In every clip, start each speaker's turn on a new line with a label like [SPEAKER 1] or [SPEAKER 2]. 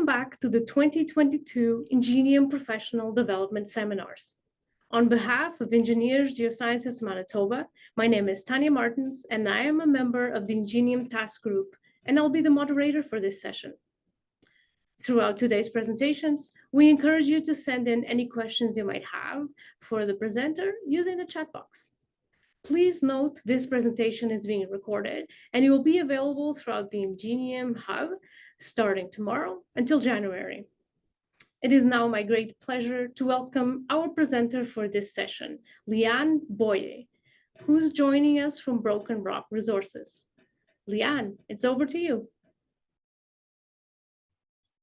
[SPEAKER 1] back to the 2022 Ingenium Professional Development Seminars. On behalf of Engineers Geosciences Manitoba, my name is Tanya Martins, and I am a member of the Ingenium Task Group, and I'll be the moderator for this session. Throughout today's presentations, we encourage you to send in any questions you might have for the presenter using the chat box. Please note this presentation is being recorded and it will be available throughout the Ingenium Hub starting tomorrow until January. It is now my great pleasure to welcome our presenter for this session, Liane Boyer, who's joining us from Broken Rock Resources. Liane, it's over to you.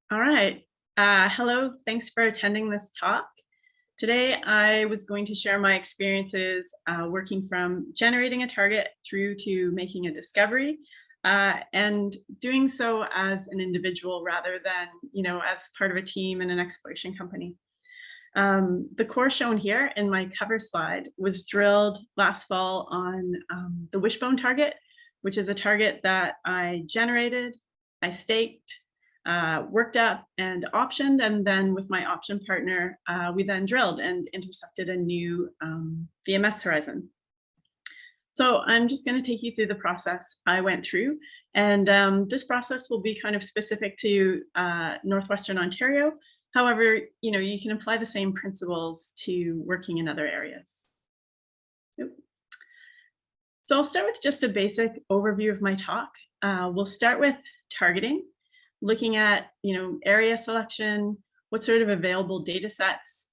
[SPEAKER 2] All right. Hello, thanks for attending this talk. Today, I was going to share my experiences working from generating a target through to making a discovery, and doing so as an individual rather than, as part of a team in an exploration company. The core shown here in my cover slide was drilled last fall on the Wishbone target, which is a target that I generated, I staked, worked up and optioned, and then with my option partner, we then drilled and intersected a new VMS horizon. So I'm just going to take you through the process I went through, and this process will be kind of specific to Northwestern Ontario. However, you can apply the same principles to working in other areas. So I'll start with just a basic overview of my talk. We'll start with targeting, looking at area selection, what sort of available data sets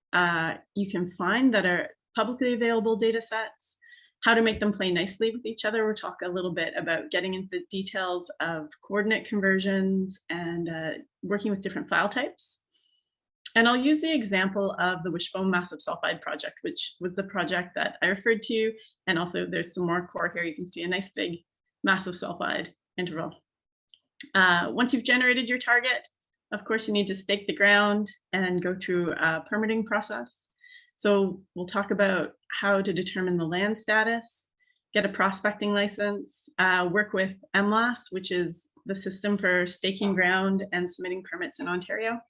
[SPEAKER 2] you can find that are publicly available data sets, how to make them play nicely with each other. We'll talk a little bit about getting into the details of coordinate conversions and working with different file types. And I'll use the example of the Wishbone Massive Sulfide project, which was the project that I referred to. And also there's some more core here. You can see a nice big massive sulfide interval. Once you've generated your target, of course, you need to stake the ground and go through a permitting process. So we'll talk about how to determine the land status, get a prospecting license, work with MLAS, which is the system for staking ground and submitting permits in Ontario,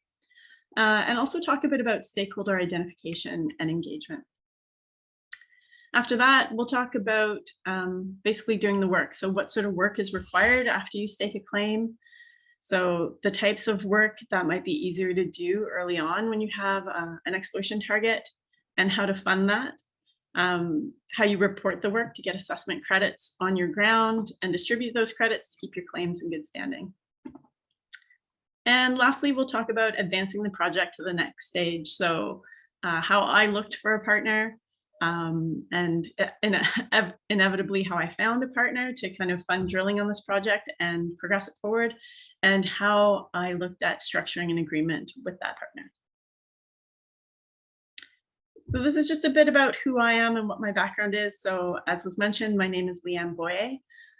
[SPEAKER 2] and also talk a bit about stakeholder identification and engagement. After that, we'll talk about basically doing the work. So what sort of work is required after you stake a claim? So the types of work that might be easier to do early on when you have an exploration target, and how to fund that, how you report the work to get assessment credits on your ground and distribute those credits to keep your claims in good standing. And lastly, we'll talk about advancing the project to the next stage. So how I looked for a partner, and inevitably how I found a partner to kind of fund drilling on this project and progress it forward, and how I looked at structuring an agreement with that partner. So this is just a bit about who I am and what my background is. So as was mentioned, my name is Liane Boyer.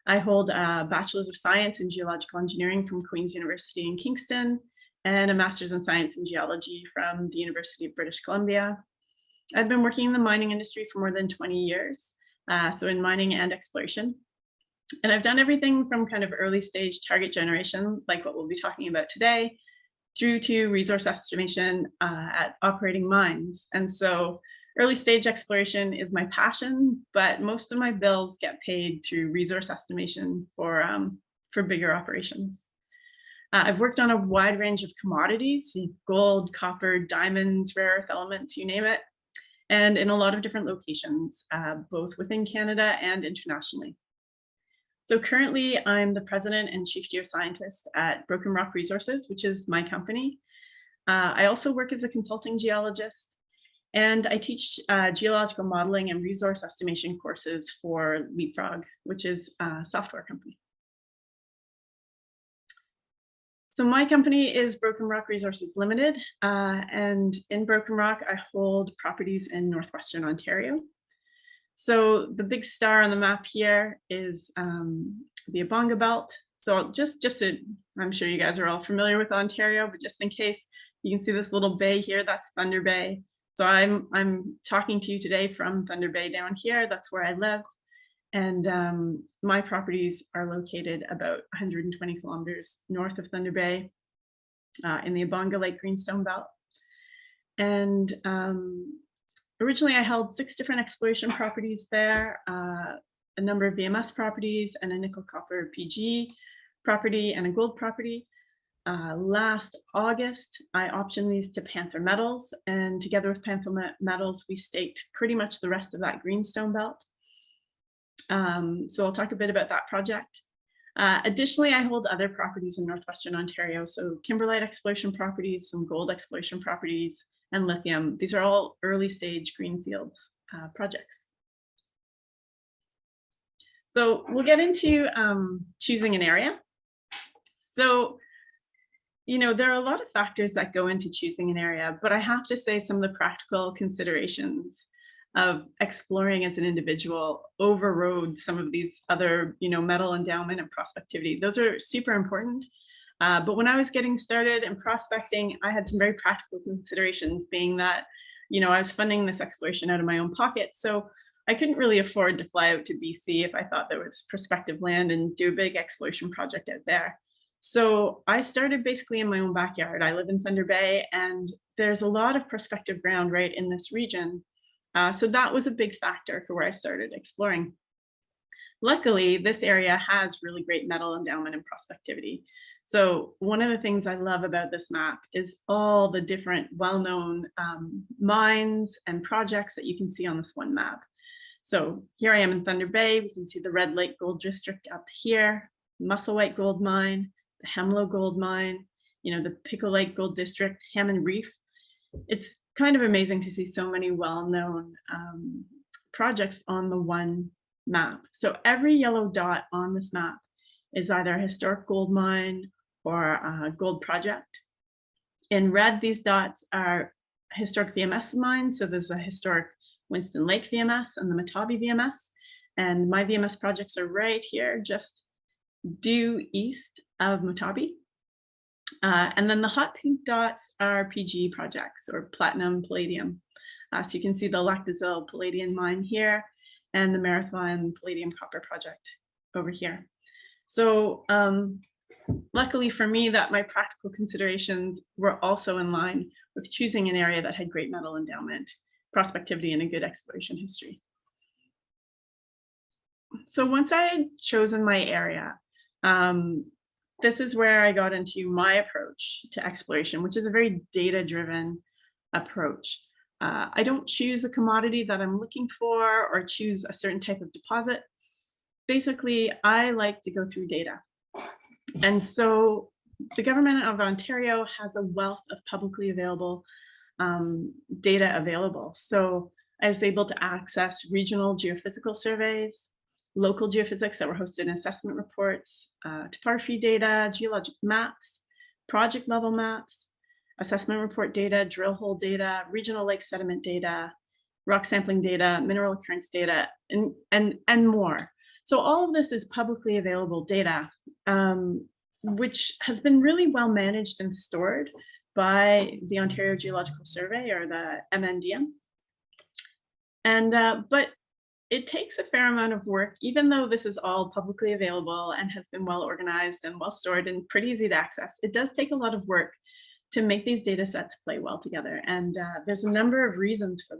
[SPEAKER 2] I hold a Bachelor's of Science in Geological Engineering from Queen's University in Kingston, and a Master's in Science in Geology from the University of British Columbia. I've been working in the mining industry for more than 20 years, so in mining and exploration. And I've done everything from kind of early stage target generation, like what we'll be talking about today, through to resource estimation at operating mines. And so early stage exploration is my passion, but most of my bills get paid through resource estimation for bigger operations. I've worked on a wide range of commodities, gold, copper, diamonds, rare earth elements, you name it, and in a lot of different locations, both within Canada and internationally. So currently, I'm the president and chief geoscientist at Broken Rock Resources, which is my company. I also work as a consulting geologist, and I teach geological modeling and resource estimation courses for Leapfrog, which is a software company. So my company is Broken Rock Resources Limited, and in Broken Rock, I hold properties in Northwestern Ontario. So the big star on the map here is the Abonga Belt. So I'm sure you guys are all familiar with Ontario, but just in case, you can see this little bay here, that's Thunder Bay. So I'm talking to you today from Thunder Bay down here, that's where I live. And my properties are located about 120 kilometers north of Thunder Bay. in the Abonga Lake Greenstone Belt. And originally I held 6 different exploration properties there, a number of VMS properties and a nickel copper PG property and a gold property. Last August, I optioned these to Panther Metals, and together with Panther Metals, we staked pretty much the rest of that greenstone belt. So I'll talk a bit about that project. Additionally, I hold other properties in Northwestern Ontario, so kimberlite exploration properties, some gold exploration properties, and lithium. These are all early stage greenfields projects. So we'll get into choosing an area. So, you know, there are a lot of factors that go into choosing an area, but I have to say some of the practical considerations of exploring as an individual overrode some of these other, you know, metal endowment and prospectivity. Those are super important. But when I was getting started in prospecting, I had some very practical considerations, being that, you know, I was funding this exploration out of my own pocket. So I couldn't really afford to fly out to BC if I thought there was prospective land and do a big exploration project out there. So I started basically in my own backyard. I live in Thunder Bay, and there's a lot of prospective ground right in this region. So that was a big factor for where I started exploring. Luckily, this area has really great metal endowment and prospectivity. So one of the things I love about this map is all the different well-known mines and projects that you can see on this one map. So here I am in Thunder Bay. We can see the Red Lake Gold District up here, Musselwhite Gold Mine, the Hemlo Gold Mine, you know, the Pickle Lake Gold District, Hammond Reef. It's kind of amazing to see so many well-known projects on the one map. So every yellow dot on this map is either a historic gold mine or a gold project. In red, these dots are historic VMS mines. So there's a historic Winston Lake VMS and the Matabi VMS. And my VMS projects are right here, just due east of Matabi. And then the hot pink dots are PG projects, or platinum palladium. So you can see the Lactazil palladium mine here and the Marathon palladium copper project over here. So luckily for me, that my practical considerations were also in line with choosing an area that had great metal endowment, prospectivity, and a good exploration history. So once I had chosen my area, this is where I got into my approach to exploration, which is a very data-driven approach. I don't choose a commodity that I'm looking for or choose a certain type of deposit. Basically, I like to go through data. And so the government of Ontario has a wealth of publicly available data available. So I was able to access regional geophysical surveys, local geophysics that were hosted in assessment reports, topography data, geologic maps, project level maps, assessment report data, drill hole data, regional lake sediment data, rock sampling data, mineral occurrence data, and more. So all of this is publicly available data, which has been really well managed and stored by the Ontario Geological Survey, or the MNDM. And but it takes a fair amount of work, even though this is all publicly available and has been well organized and well stored and pretty easy to access. It does take a lot of work to make these data sets play well together. And there's a number of reasons for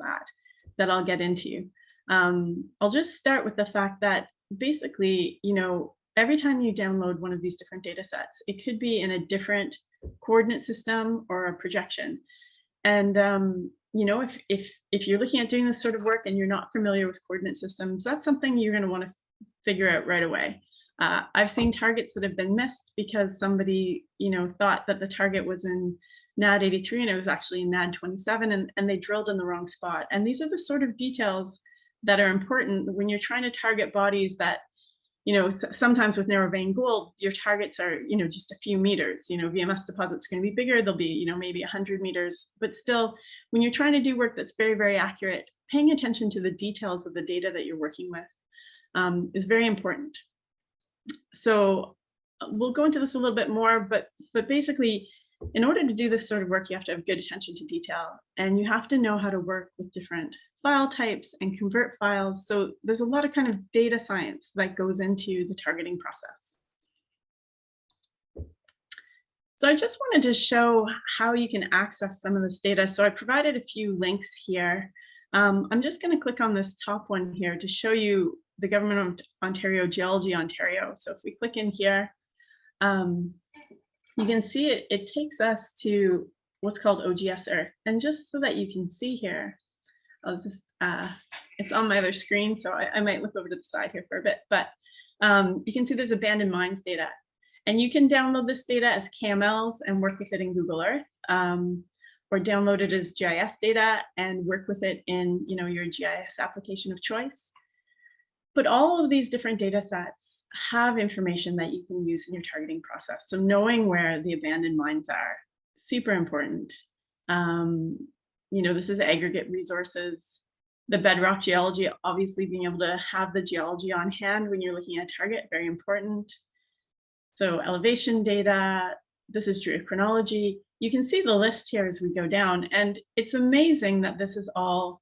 [SPEAKER 2] that I'll get into. I'll just start with the fact that basically, you know, every time you download one of these different data sets, it could be in a different coordinate system or a projection. And you know, if you're looking at doing this sort of work and you're not familiar with coordinate systems, that's something you're going to want to figure out right away. I've seen targets that have been missed because somebody, you know, thought that the target was in NAD 83 and it was actually in NAD 27, and they drilled in the wrong spot. And these are the sort of details that are important when you're trying to target bodies that, you know, sometimes with narrow vein gold, your targets are, you know, just a few meters. You know, VMS deposits are going to be bigger. They'll be, you know, maybe 100 meters. But still, when you're trying to do work that's very, very accurate, paying attention to the details of the data that you're working with is very important. So we'll go into this a little bit more, but basically, in order to do this sort of work, you have to have good attention to detail, and you have to know how to work with different file types and convert files. So there's a lot of kind of data science that goes into the targeting process. So I just wanted to show how you can access some of this data. So I provided a few links here. I'm just going to click on this top one here to show you the Government of Ontario Geology Ontario. So if we click in here, you can see it takes us to what's called OGS Earth. And just so that you can see here, I'll just, it's on my other screen, so I might look over to the side here for a bit, but you can see there's abandoned mines data. And you can download this data as KMLs and work with it in Google Earth, or download it as GIS data and work with it in your GIS application of choice. But all of these different data sets have information that you can use in your targeting process. So knowing where the abandoned mines are, super important. This is aggregate resources. The bedrock geology, obviously being able to have the geology on hand when you're looking at a target, very important. So elevation data, this is geochronology. You can see the list here as we go down, and it's amazing that this is all,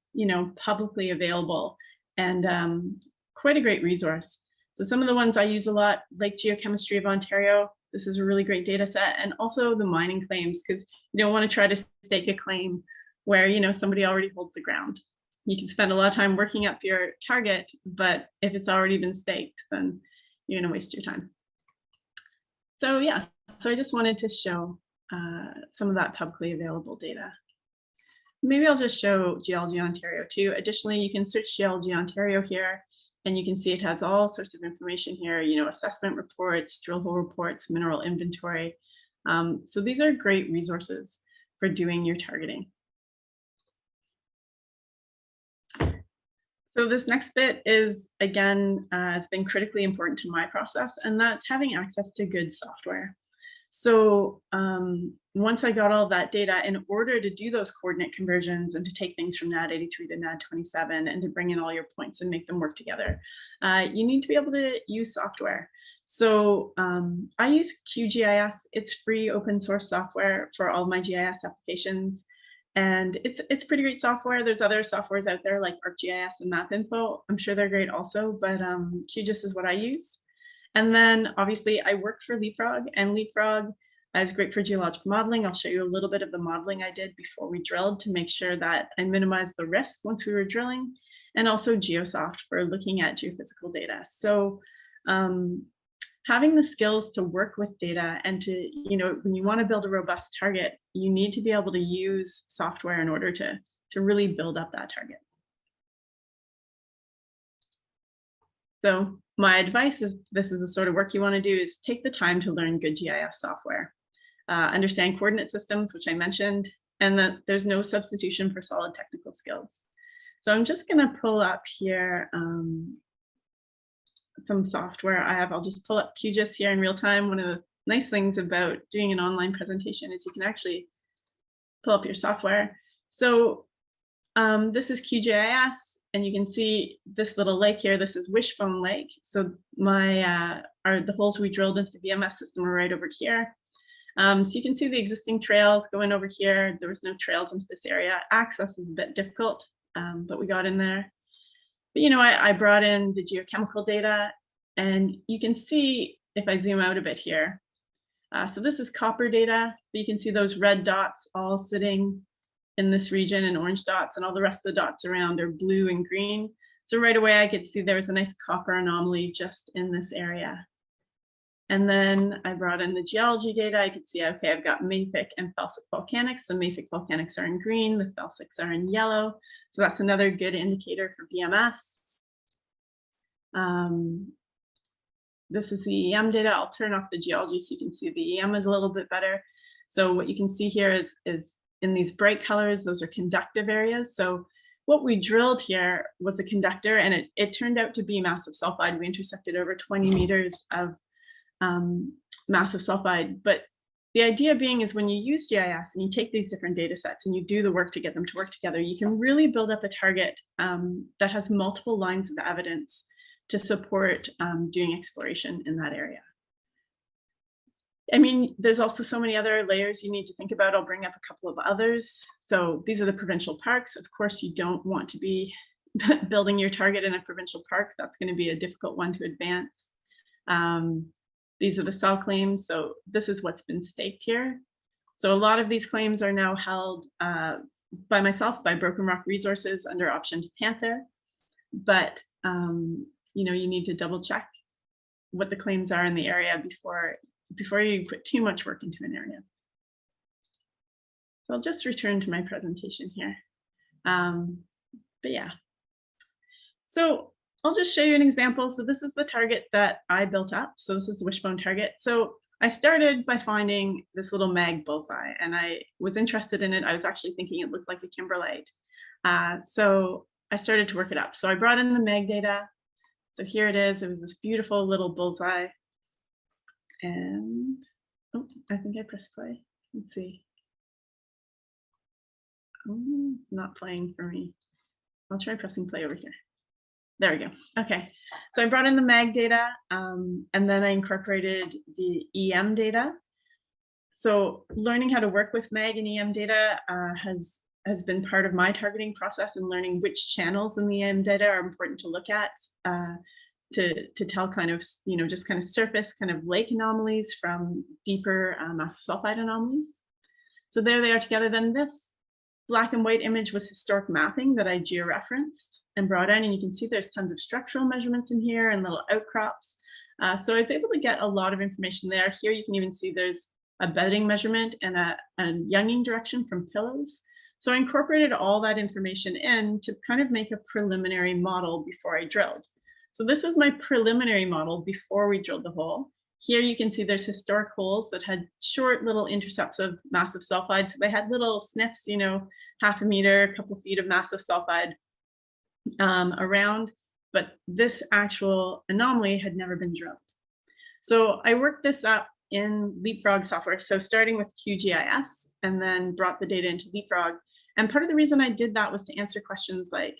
[SPEAKER 2] publicly available and quite a great resource. So some of the ones I use a lot, Lake Geochemistry of Ontario, this is a really great data set, and also the mining claims, because you don't want to try to stake a claim where, somebody already holds the ground. You can spend a lot of time working up your target, but if it's already been staked, then you're going to waste your time. So yeah, so I just wanted to show some of that publicly available data. Maybe I'll just show Geology Ontario too. Additionally, you can search Geology Ontario here, and you can see it has all sorts of information here, assessment reports, drill hole reports, mineral inventory. So these are great resources for doing your targeting. So this next bit is, again, it's been critically important to my process, and that's having access to good software. So once I got all that data, in order to do those coordinate conversions and to take things from NAD 83 to NAD 27 and to bring in all your points and make them work together, you need to be able to use software. So I use QGIS. It's free open source software for all my GIS applications. And it's pretty great software. There's other softwares out there like ArcGIS and MapInfo. I'm sure they're great also, but QGIS is what I use. And then obviously I work for Leapfrog, and Leapfrog is great for geologic modeling. I'll show you a little bit of the modeling I did before we drilled to make sure that I minimized the risk once we were drilling, and also Geosoft for looking at geophysical data. So having the skills to work with data and to, when you want to build a robust target, you need to be able to use software in order to really build up that target. So my advice is, this is the sort of work you want to do, is take the time to learn good GIS software. Understand coordinate systems, which I mentioned, and that there's no substitution for solid technical skills. So I'm just going to pull up here some software I have. I'll just pull up QGIS here in real time. One of the nice things about doing an online presentation is you can actually pull up your software. So this is QGIS, and you can see this little lake here. This is Wishbone Lake. So the holes we drilled into the VMS system are right over here. So you can see the existing trails going over here. There was no trails into this area. Access is a bit difficult, but we got in there. But I brought in the geochemical data, and you can see, if I zoom out a bit here, so this is copper data. You can see those red dots all sitting in this region, and orange dots, and all the rest of the dots around are blue and green. So right away I could see there was a nice copper anomaly just in this area. And then I brought in the geology data. I could see, okay, I've got mafic and felsic volcanics. The mafic volcanics are in green, the felsics are in yellow. So that's another good indicator for VMS. This is the EM data. I'll turn off the geology so you can see the EM is a little bit better. So what you can see here is in these bright colors, those are conductive areas. So what we drilled here was a conductor, and it turned out to be massive sulfide. We intersected over 20 meters of massive sulfide. But the idea being is, when you use GIS and you take these different data sets and you do the work to get them to work together, you can really build up a target that has multiple lines of evidence to support doing exploration in that area. I mean, there's also so many other layers you need to think about. I'll bring up a couple of others. So these are the provincial parks. Of course, you don't want to be building your target in a provincial park. That's going to be a difficult one to advance. These are the cell claims. So this is what's been staked here. So a lot of these claims are now held by myself, by Broken Rock Resources under option to Panther. But you know, you need to double check what the claims are in the area before you put too much work into an area. So I'll just return to my presentation here. But yeah, so I'll just show you an example. So this is the target that I built up. So this is the wishbone target. So I started by finding this little mag bullseye, and I was interested in it. I was actually thinking it looked like a kimberlite. So I started to work it up. So I brought in the mag data. So here it is. It was this beautiful little bullseye. And oh, I think I pressed play. Let's see. Oh, it's not playing for me. I'll try pressing play over here. There we go. Okay, so I brought in the mag data, and then I incorporated the EM data. So learning how to work with mag and EM data has been part of my targeting process, and learning which channels in the EM data are important to look at to tell kind of, you know, just kind of surface kind of lake anomalies from deeper massive sulfide anomalies. So there they are together. Then this black and white image was historic mapping that I georeferenced and brought in, and you can see there's tons of structural measurements in here and little outcrops. So I was able to get a lot of information there. Here you can even see there's a bedding measurement and a younging direction from pillows. So I incorporated all that information in to kind of make a preliminary model before I drilled. So this is my preliminary model before we drilled the hole. Here you can see there's historic holes that had short little intercepts of massive sulfide. So they had little sniffs, you know, 0.5 meter, a couple of feet of massive sulfide around, but this actual anomaly had never been drilled. So I worked this up in Leapfrog software. So starting with QGIS and then brought the data into Leapfrog. And part of the reason I did that was to answer questions like,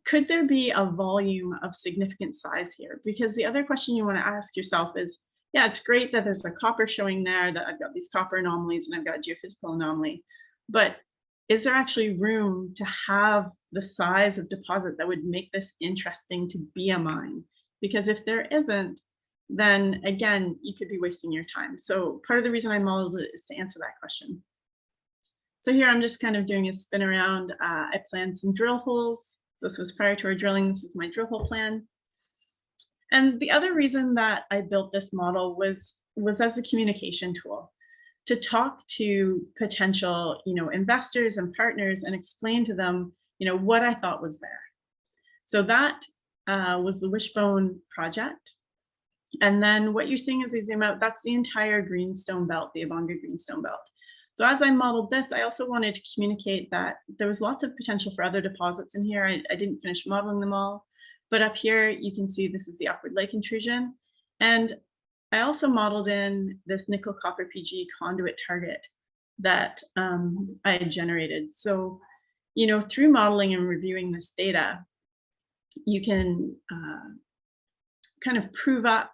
[SPEAKER 2] could there be a volume of significant size here? Because the other question you want to ask yourself is, yeah, it's great that there's a copper showing there, that I've got these copper anomalies and I've got a geophysical anomaly, but is there actually room to have the size of deposit that would make this interesting to be a mine? Because if there isn't, then again, you could be wasting your time. So part of the reason I modeled it is to answer that question. So here I'm just kind of doing a spin around. I planned some drill holes. So this was prior to our drilling. This is my drill hole plan. And the other reason that I built this model was as a communication tool, to talk to potential, you know, investors and partners and explain to them, you know, what I thought was there. So that was the Wishbone project. And then what you're seeing as we zoom out, that's the entire greenstone belt, the Abonga greenstone belt. So as I modeled this, I also wanted to communicate that there was lots of potential for other deposits in here. I didn't finish modeling them all, but up here you can see this is the Upward Lake intrusion. And I also modeled in this nickel copper P.Geo conduit target that I had generated. So, you know, through modeling and reviewing this data, you can kind of prove up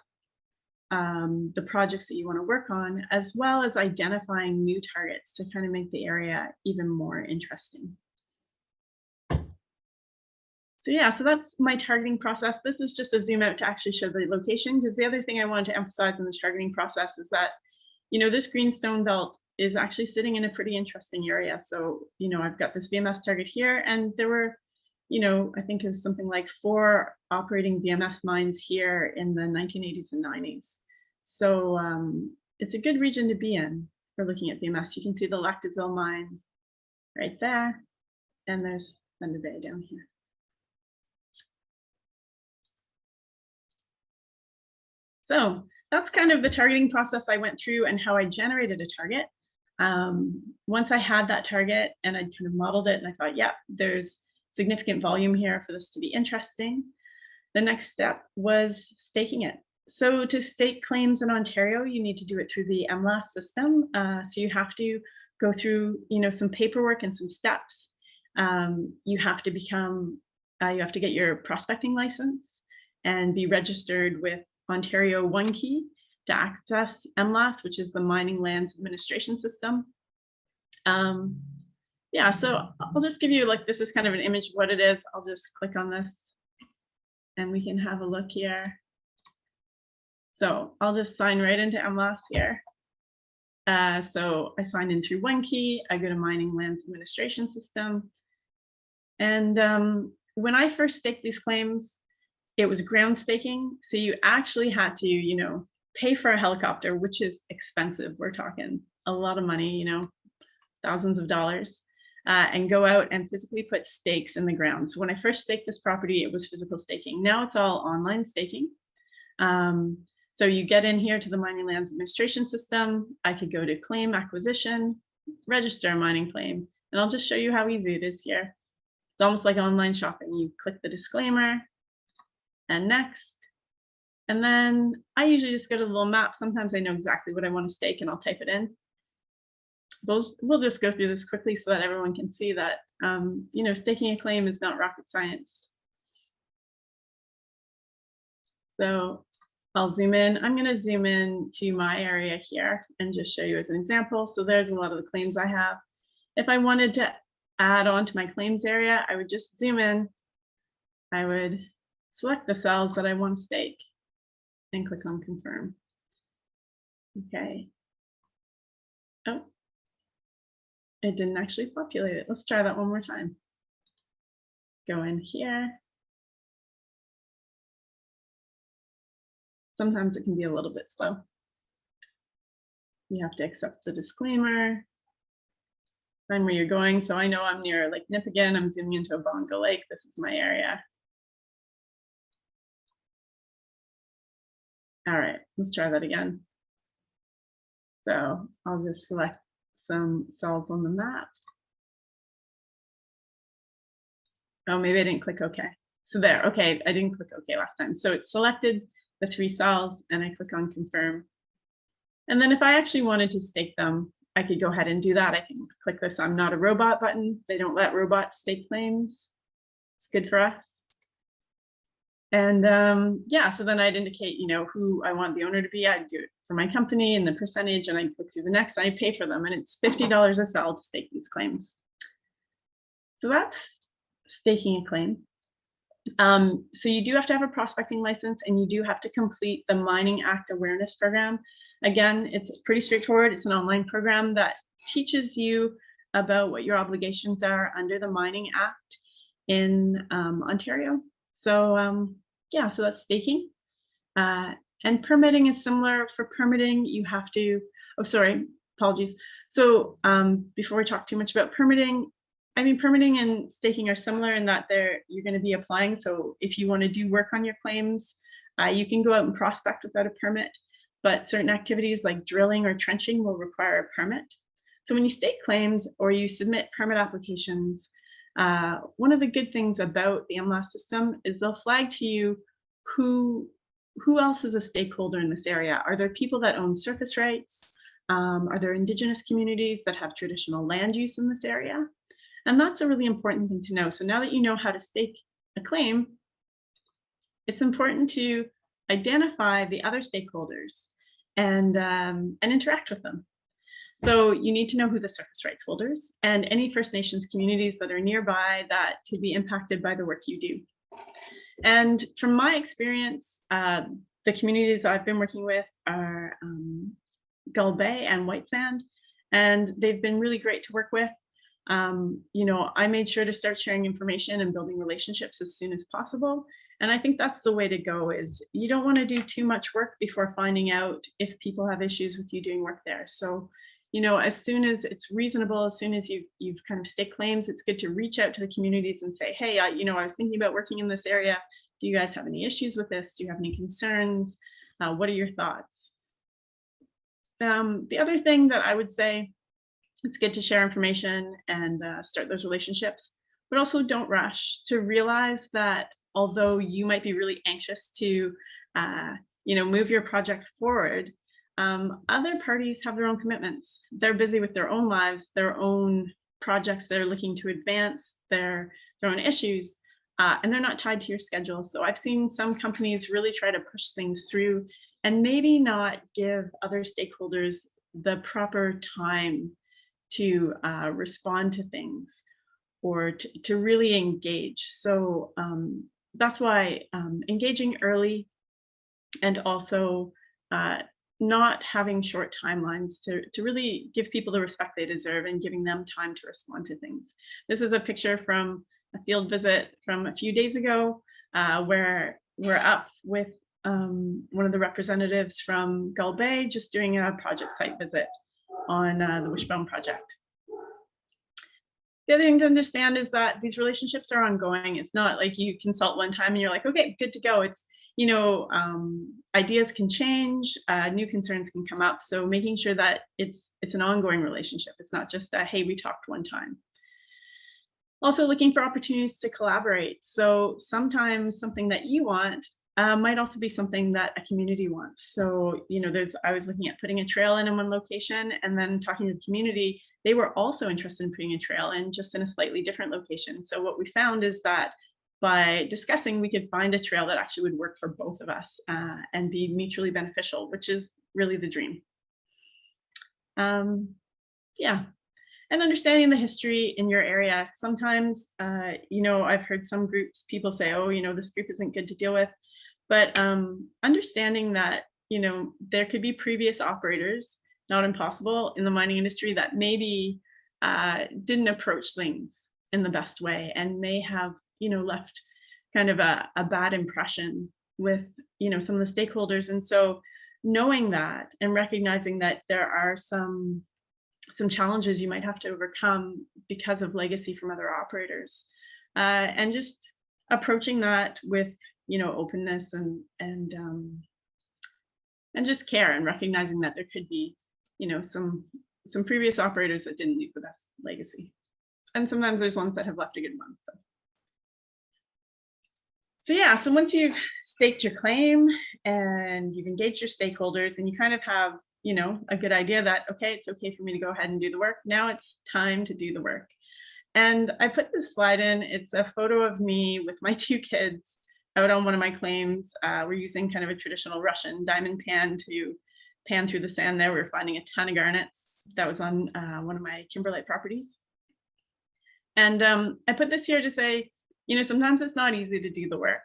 [SPEAKER 2] the projects that you want to work on, as well as identifying new targets to kind of make the area even more interesting. So yeah, so that's my targeting process. This is just a zoom out to actually show the location, because the other thing I wanted to emphasize in the targeting process is that, you know, this greenstone belt is actually sitting in a pretty interesting area. So, you know, I've got this VMS target here, and there were, you know, I think it was something like 4 operating VMS mines here in the 1980s and 90s. So it's a good region to be in for looking at VMS. You can see the Lactazil mine right there, and there's Thunder Bay down here. So that's kind of the targeting process I went through and how I generated a target. Once I had that target and I kind of modeled it and I thought, yeah, there's significant volume here for this to be interesting, the next step was staking it. So to stake claims in Ontario, you need to do it through the MLAS system. So you have to go through, you know, some paperwork and some steps. You have to become, you have to get your prospecting license and be registered with Ontario One Key to access MLAS, which is the Mining Lands Administration System. Yeah, so I'll just give you, like, this is kind of an image of what it is. I'll just click on this and we can have a look here. So I'll just sign right into MLAS here. So I sign in through one key, I go to Mining Lands Administration System. And when I first staked these claims, it was ground staking. So you actually had to, pay for a helicopter, which is expensive. We're talking a lot of money, thousands of dollars, and go out and physically put stakes in the ground. So when I first staked this property, it was physical staking. Now it's all online staking. So you get in here to the Mining Lands Administration System. I could go to claim acquisition, register a mining claim, and I'll just show you how easy it is here. It's almost like online shopping. You click the disclaimer and next. And then I usually just go to the little map. Sometimes I know exactly what I want to stake and I'll type it in. We'll just go through this quickly so that everyone can see that, staking a claim is not rocket science. So I'll zoom in. I'm going to zoom in to my area here and just show you as an example. So there's a lot of the claims I have. If I wanted to add on to my claims area, I would just zoom in. I would select the cells that I want to stake and click on confirm. Okay. Oh, it didn't actually populate it. Let's try that one more time. Go in here. Sometimes it can be a little bit slow. You have to accept the disclaimer. Find where you're going. So I know I'm near Lake Nipigon. I'm zooming into Obonga Lake. This is my area. All right, let's try that again. So I'll just select some cells on the map. Oh, maybe I didn't click OK. So there, okay, I didn't click OK last time. So it's selected the 3 cells and I click on confirm. And then if I actually wanted to stake them, I could go ahead and do that. I can click this I'm not a robot button. They don't let robots stake claims. It's good for us. And yeah, so then I'd indicate, who I want the owner to be. I'd do it for my company and the percentage, and I'd click through the next, I pay for them, and it's $50 a cell to stake these claims. So that's staking a claim. So you do have to have a prospecting license, and you do have to complete the Mining Act Awareness Program. Again, it's pretty straightforward. It's an online program that teaches you about what your obligations are under the Mining Act in Ontario. So yeah, so that's staking. And permitting is similar. For permitting, you have to, oh, sorry, apologies. So before we talk too much about permitting, permitting and staking are similar in that you're going to be applying. So if you want to do work on your claims, you can go out and prospect without a permit, but certain activities like drilling or trenching will require a permit. So when you stake claims or you submit permit applications, one of the good things about the MLAS system is they'll flag to you who else is a stakeholder in this area. Are there people that own surface rights? Are there Indigenous communities that have traditional land use in this area? And that's a really important thing to know. So now that you know how to stake a claim, it's important to identify the other stakeholders and interact with them. So you need to know who the surface rights holders and any First Nations communities that are nearby that could be impacted by the work you do. And from my experience, the communities I've been working with are Gull Bay and White Sand, and they've been really great to work with. I made sure to start sharing information and building relationships as soon as possible. And I think that's the way to go. Is you don't want to do too much work before finding out if people have issues with you doing work there. So, as soon as it's reasonable, as soon as you've kind of staked claims, it's good to reach out to the communities and say, hey, I was thinking about working in this area. Do you guys have any issues with this? Do you have any concerns? What are your thoughts? The other thing that I would say, it's good to share information and start those relationships, but also don't rush. To realize that although you might be really anxious to, move your project forward, other parties have their own commitments. They're busy with their own lives, their own projects they're looking to advance, their own issues, and they're not tied to your schedule. So I've seen some companies really try to push things through and maybe not give other stakeholders the proper time to respond to things or to really engage. So that's why engaging early and also not having short timelines to really give people the respect they deserve and giving them time to respond to things. This is a picture from a field visit from a few days ago, where we're up with one of the representatives from Gull Bay just doing a project site visit on the Wishbone project. The other thing to understand is that these relationships are ongoing. It's not like you consult one time and you're like, okay, good to go. It's, you know, ideas can change, new concerns can come up. So making sure that it's an ongoing relationship. It's not just a, hey, we talked one time. Also looking for opportunities to collaborate. So sometimes something that you want might also be something that a community wants. So, you know, I was looking at putting a trail in one location and then talking to the community, they were also interested in putting a trail in just in a slightly different location. So what we found is that by discussing, we could find a trail that actually would work for both of us and be mutually beneficial, which is really the dream. Yeah. And understanding the history in your area. Sometimes, you know, I've heard some groups, people say, oh, you know, this group isn't good to deal with. But understanding that, you know, there could be previous operators, not impossible, in the mining industry that maybe didn't approach things in the best way and may have, you know, left kind of a bad impression with, you know, some of the stakeholders. And so knowing that and recognizing that there are some challenges you might have to overcome because of legacy from other operators, and just approaching that with, you know, openness and just care, and recognizing that there could be, you know, some previous operators that didn't leave the best legacy, and sometimes there's ones that have left a good one. So yeah, so once you've staked your claim and you've engaged your stakeholders and you kind of have, you know, a good idea that, okay, it's okay for me to go ahead and do the work. Now it's time to do the work. And I put this slide in. It's a photo of me with my 2 kids out on one of my claims. We're using kind of a traditional Russian diamond pan to pan through the sand there. We're finding a ton of garnets. That was on one of my kimberlite properties. And I put this here to say, you know, sometimes it's not easy to do the work.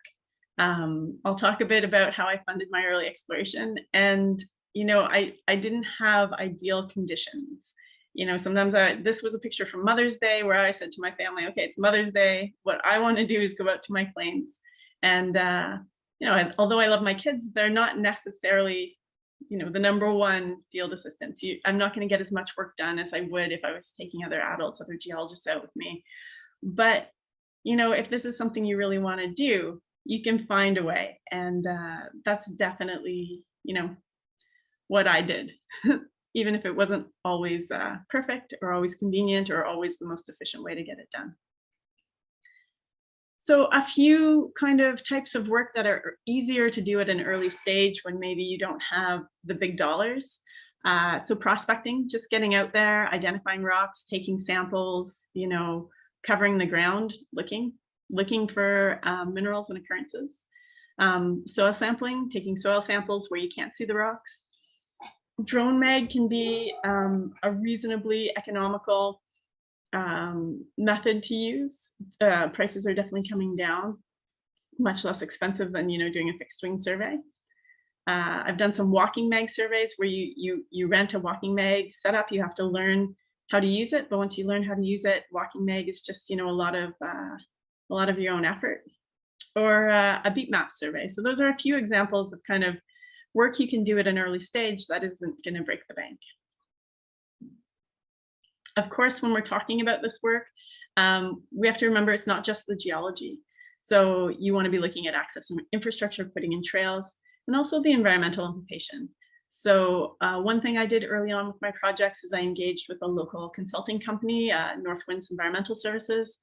[SPEAKER 2] I'll talk a bit about how I funded my early exploration. And, you know, I didn't have ideal conditions. You know, sometimes this was a picture from Mother's Day where I said to my family, okay, it's Mother's Day. What I want to do is go out to my claims. And, you know, although I love my kids, they're not necessarily, you know, the #1 field assistants. I'm not going to get as much work done as I would if I was taking other adults, other geologists out with me. But, you know, if this is something you really want to do, you can find a way. And that's definitely, you know, what I did, even if it wasn't always perfect or always convenient or always the most efficient way to get it done. So a few kind of types of work that are easier to do at an early stage when maybe you don't have the big dollars. So prospecting, just getting out there, identifying rocks, taking samples, you know, covering the ground, looking for minerals and occurrences. Soil sampling, taking soil samples where you can't see the rocks. Drone mag can be a reasonably economical method to use. Prices are definitely coming down, much less expensive than, you know, doing a fixed wing survey. I've done some walking mag surveys where you rent a walking mag setup. You have to learn how to use it, but once you learn how to use it, walking mag is just, you know, a lot of your own effort. Or a beat map survey. So those are a few examples of kind of work you can do at an early stage that isn't going to break the bank. Of course, when we're talking about this work, we have to remember it's not just the geology. So you want to be looking at access and infrastructure, putting in trails, and also the environmental implication. So one thing I did early on with my projects is I engaged with a local consulting company, Northwinds Environmental Services,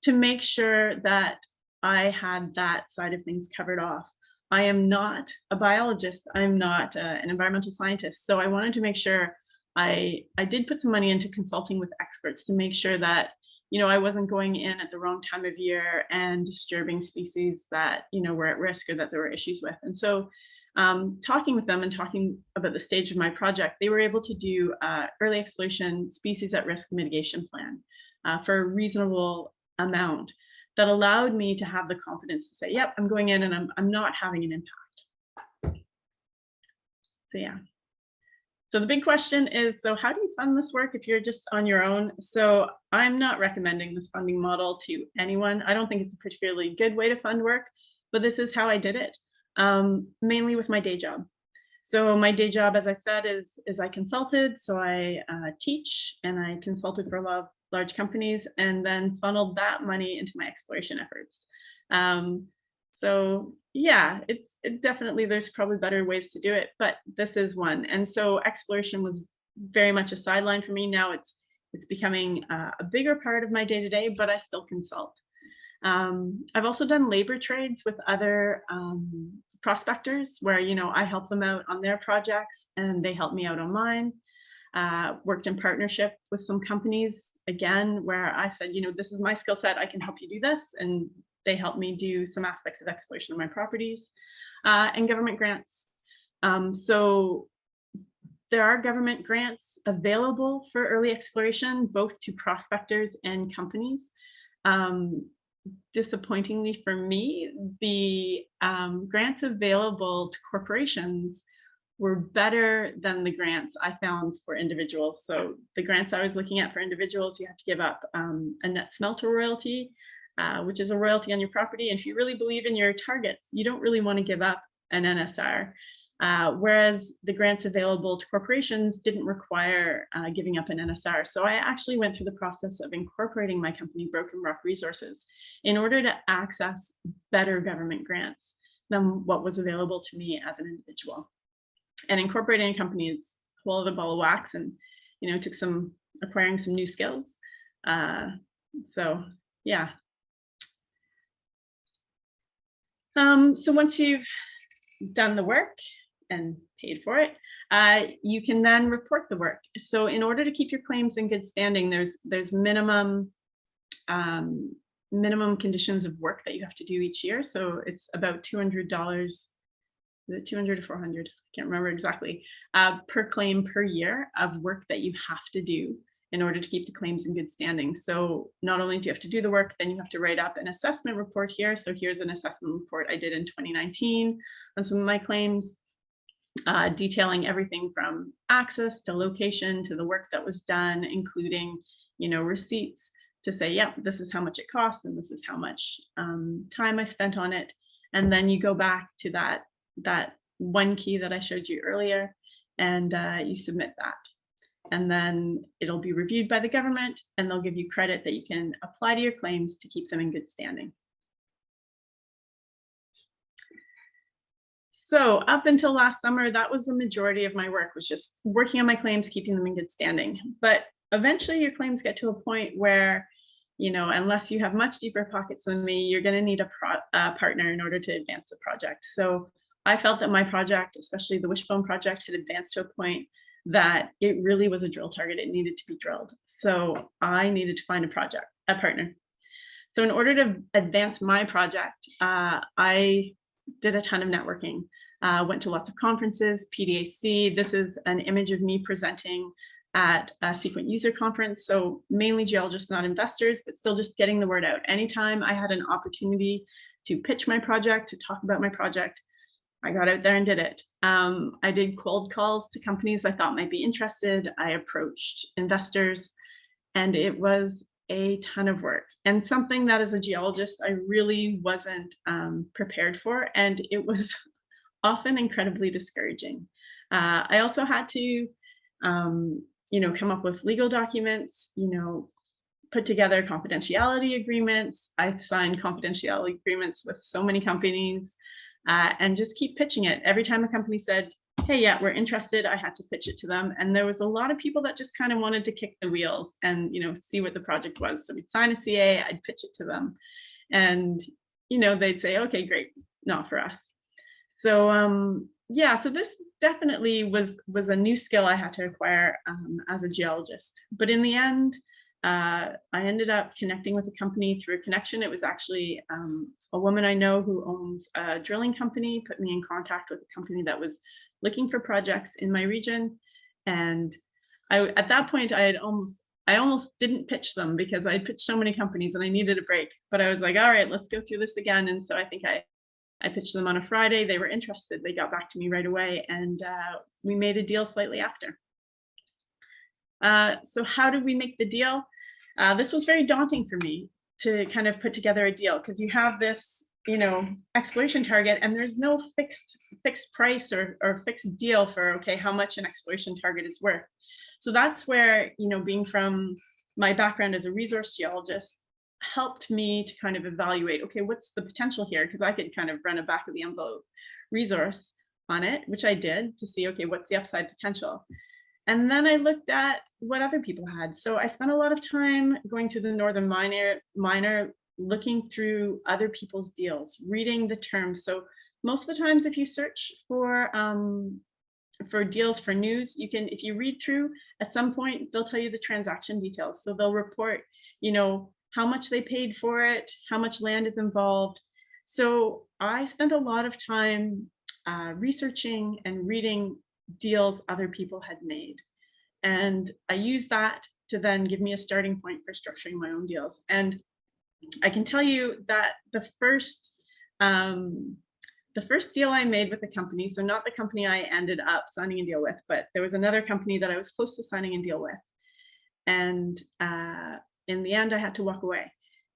[SPEAKER 2] to make sure that I had that side of things covered off. I am not a biologist. I'm not an environmental scientist. So I wanted to make sure I did put some money into consulting with experts to make sure that, you know, I wasn't going in at the wrong time of year and disturbing species that, you know, were at risk or that there were issues with. And so talking with them and talking about the stage of my project, they were able to do early exploration species at risk mitigation plan for a reasonable amount that allowed me to have the confidence to say, yep, I'm going in and I'm not having an impact. So yeah. So the big question is, so how do you fund this work if you're just on your own? So I'm not recommending this funding model to anyone. I don't think it's a particularly good way to fund work, but this is how I did it, mainly with my day job. So my day job, as I said, is I consulted. So I teach and I consulted for a lot of large companies and then funneled that money into my exploration efforts. So yeah, it definitely, there's probably better ways to do it, but this is one. And so exploration was very much a sideline for me. Now it's becoming a bigger part of my day-to-day, but I still consult. I've also done labor trades with other prospectors where, you know, I help them out on their projects and they help me out on mine. Worked in partnership with some companies, again, where I said, you know, this is my skill set, I can help you do this. And they helped me do some aspects of exploration of my properties, and government grants. So there are government grants available for early exploration, both to prospectors and companies. Disappointingly for me, the grants available to corporations were better than the grants I found for individuals. So the grants I was looking at for individuals, you have to give up a net smelter royalty, which is a royalty on your property. And if you really believe in your targets, you don't really want to give up an NSR. Whereas the grants available to corporations didn't require giving up an NSR. So I actually went through the process of incorporating my company, Broken Rock Resources, in order to access better government grants than what was available to me as an individual. And incorporating a company is a whole other ball of wax, and you know, took some acquiring some new skills. So yeah. So once you've done the work and paid for it, you can then report the work. So in order to keep your claims in good standing, there's minimum conditions of work that you have to do each year. So it's about $200, is it 200 or 400? I can't remember exactly, per claim per year of work that you have to do in order to keep the claims in good standing. So not only do you have to do the work, then you have to write up an assessment report here. So here's an assessment report I did in 2019 on some of my claims, detailing everything from access to location to the work that was done, including, you know, receipts to say, yeah, this is how much it costs and this is how much time I spent on it. And then you go back to that one key that I showed you earlier, and you submit that. And then it'll be reviewed by the government and they'll give you credit that you can apply to your claims to keep them in good standing. So up until last summer, that was the majority of my work, was just working on my claims, keeping them in good standing. But eventually your claims get to a point where, you know, unless you have much deeper pockets than me, you're going to need a partner in order to advance the project. So I felt that my project, especially the Wishbone project, had advanced to a point that it really was a drill target. It needed to be drilled. So I needed to find a partner. So in order to advance my project, I did a ton of networking, went to lots of conferences, PDAC. This is an image of me presenting at a Sequent user conference. So mainly geologists, not investors, but still just getting the word out. Anytime I had an opportunity to pitch my project, to talk about my project, I got out there and did it. I did cold calls to companies I thought might be interested. I approached investors, and it was a ton of work, and something that as a geologist, I really wasn't prepared for. And it was often incredibly discouraging. I also had to, you know, come up with legal documents, you know, put together confidentiality agreements. I've signed confidentiality agreements with so many companies. And just keep pitching it. Every time a company said, hey, yeah, we're interested, I had to pitch it to them. And there was a lot of people that just kind of wanted to kick the wheels and, you know, see what the project was. So we'd sign a CA, I'd pitch it to them. And, you know, they'd say, okay, great, not for us. So yeah, so this definitely was a new skill I had to acquire as a geologist. But in the end, I ended up connecting with a company through a connection. It was actually a woman I know who owns a drilling company, put me in contact with a company that was looking for projects in my region. And at that point, I almost didn't pitch them because I pitched so many companies and I needed a break. But I was like, all right, let's go through this again. And so I think I I pitched them on a Friday. They were interested. They got back to me right away, and we made a deal slightly after. So how did we make the deal? This was very daunting for me to kind of put together a deal, because you have this, exploration target, and there's no fixed price or fixed deal for, okay, how much an exploration target is worth. So that's where, being from my background as a resource geologist helped me to kind of evaluate, okay, what's the potential here? Because I could kind of run a back of the envelope resource on it, which I did, to see, okay, what's the upside potential? And then I looked at what other people had. So I spent a lot of time going through the Northern Miner, looking through other people's deals, reading the terms. So most of the times, if you search for deals for news, you can, if you read through, at some point, they'll tell you the transaction details. So they'll report, how much they paid for it, how much land is involved. So I spent a lot of time researching and reading deals other people had made. And I used that to then give me a starting point for structuring my own deals. And I can tell you that the first deal I made with the company, so not the company I ended up signing a deal with, but there was another company that I was close to signing a deal with. And in the end, I had to walk away.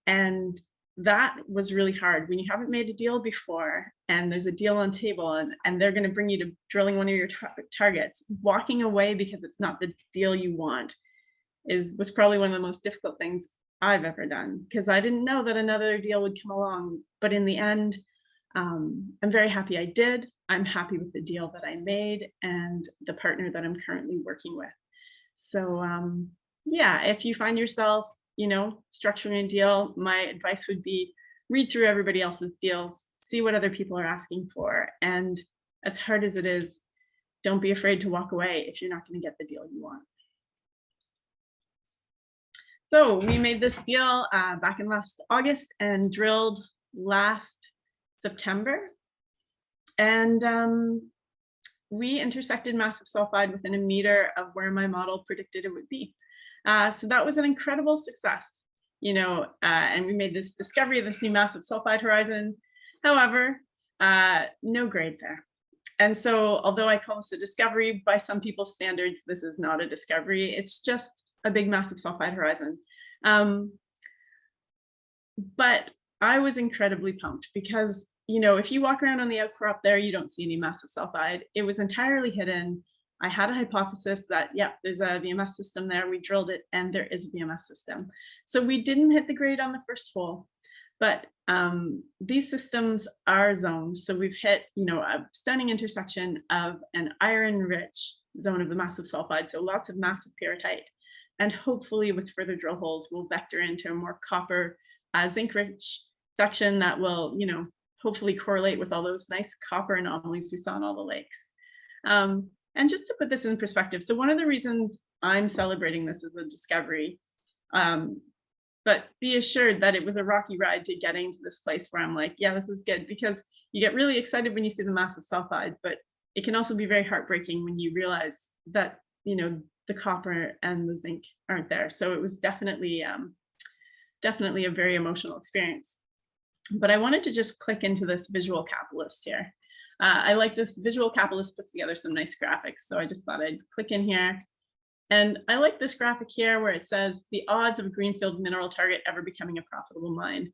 [SPEAKER 2] And that was really hard when you haven't made a deal before and there's a deal on table, and they're going to bring you to drilling one of your targets. Walking away because it's not the deal you want was probably one of the most difficult things I've ever done, because I didn't know that another deal would come along. But in the end, I'm very happy I did. I'm happy with the deal that I made and the partner that I'm currently working with. So yeah, if you find yourself, structuring a deal, my advice would be read through everybody else's deals, see what other people are asking for. And as hard as it is, don't be afraid to walk away if you're not going to get the deal you want. So we made this deal back in last August and drilled last September. And we intersected massive sulfide within a meter of where my model predicted it would be. So that was an incredible success, and we made this discovery of this new massive sulfide horizon. However, no grade there. And so although I call this a discovery, by some people's standards, this is not a discovery. It's just a big massive sulfide horizon. But I was incredibly pumped because, if you walk around on the outcrop there, you don't see any massive sulfide. It was entirely hidden. I had a hypothesis that, yeah, there's a VMS system there. We drilled it and there is a VMS system. So we didn't hit the grade on the first hole, but these systems are zoned. So we've hit, a stunning intersection of an iron-rich zone of the massive sulfide. So lots of massive pyrrhotite. And hopefully with further drill holes, we'll vector into a more copper zinc-rich section that will, hopefully correlate with all those nice copper anomalies we saw in all the lakes. And just to put this in perspective, so one of the reasons I'm celebrating this as a discovery, but be assured that it was a rocky ride to getting to this place where I'm like, yeah, this is good, because you get really excited when you see the massive sulfide, but it can also be very heartbreaking when you realize that, the copper and the zinc aren't there. So it was definitely a very emotional experience. But I wanted to just click into this visual capitalist here. I like this visual capitalist puts together some nice graphics. So I just thought I'd click in here. And I like this graphic here where it says the odds of a greenfield mineral target ever becoming a profitable mine.